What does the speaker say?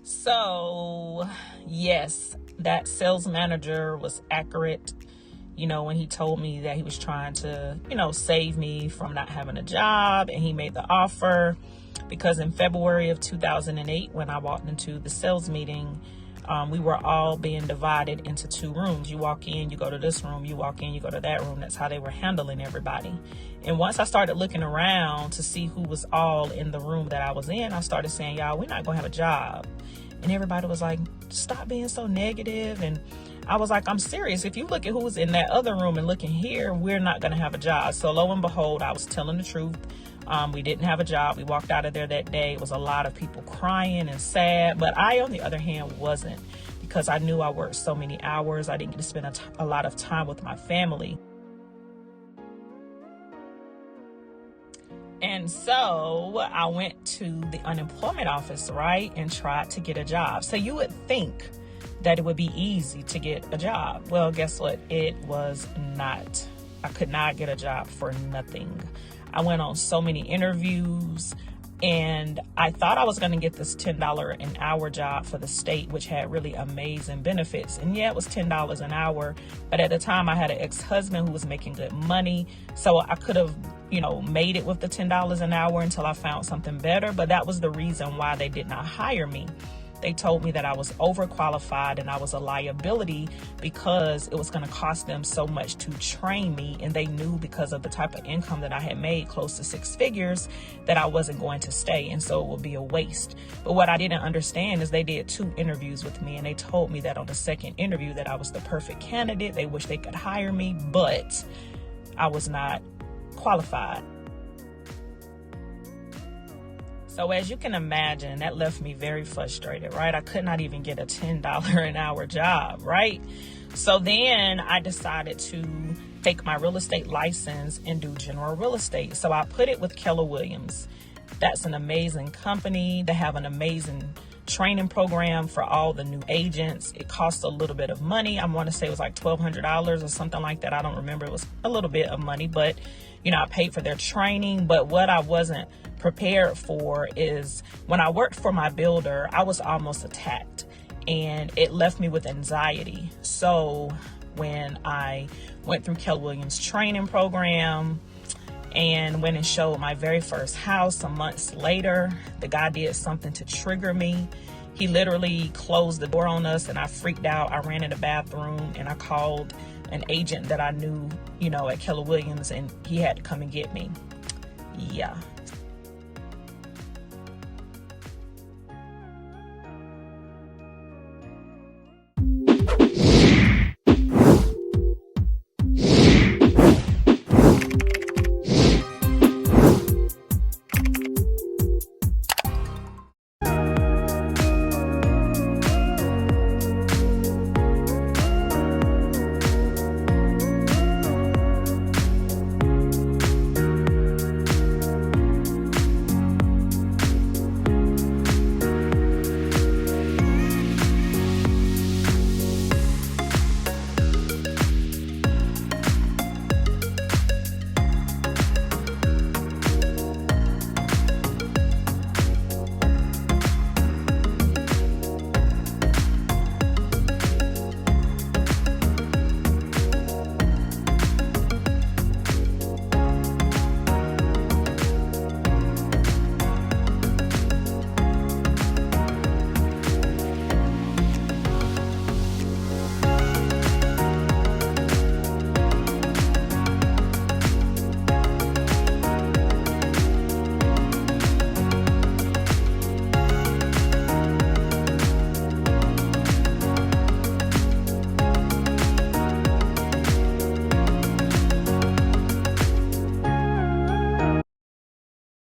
So, yes, that sales manager was accurate, when he told me that he was trying to, save me from not having a job, and he made the offer because in February of 2008, when I walked into the sales meeting, we were all being divided into 2 rooms. You walk in, you go to this room, you walk in, you go to that room. That's how they were handling everybody. And once I started looking around to see who was all in the room that I was in, I started saying, y'all, we're not going to have a job. And everybody was like, stop being so negative. And I was like, I'm serious. If you look at who was in that other room and looking here, we're not going to have a job. So lo and behold, I was telling the truth. We didn't have a job. We walked out of there that day. It was a lot of people crying and sad. But I, on the other hand, wasn't, because I knew I worked so many hours. I didn't get to spend a lot of time with my family. And so I went to the unemployment office, right, and tried to get a job. So you would think that it would be easy to get a job. Well, guess what? It was not. I could not get a job for nothing. I went on so many interviews, and I thought I was going to get this $10 an hour job for the state, which had really amazing benefits. And yeah, it was $10 an hour. But at the time, I had an ex-husband who was making good money. So I could have, made it with the $10 an hour until I found something better. But that was the reason why they did not hire me. They told me that I was overqualified and I was a liability because it was going to cost them so much to train me. And they knew, because of the type of income that I had made, close to 6 figures, that I wasn't going to stay. And so it would be a waste. But what I didn't understand is they did 2 interviews with me, and they told me that on the second interview that I was the perfect candidate. They wish they could hire me, but I was not qualified. So as you can imagine, that left me very frustrated, right? I could not even get a $10 an hour job, right? So then I decided to take my real estate license and do general real estate. So I put it with Keller Williams. That's an amazing company. They have an amazing training program for all the new agents. It costs a little bit of money. I want to say it was like $1,200 or something like that. I don't remember. It was a little bit of money, but I paid for their training. But what I wasn't prepared for is when I worked for my builder, I was almost attacked, and it left me with anxiety. So when I went through Keller Williams training program and went and showed my very first house some months later, the guy did something to trigger me. He literally closed the door on us, and I freaked out. I ran in the bathroom and I called an agent that I knew, at Keller Williams, and he had to come and get me. Yeah.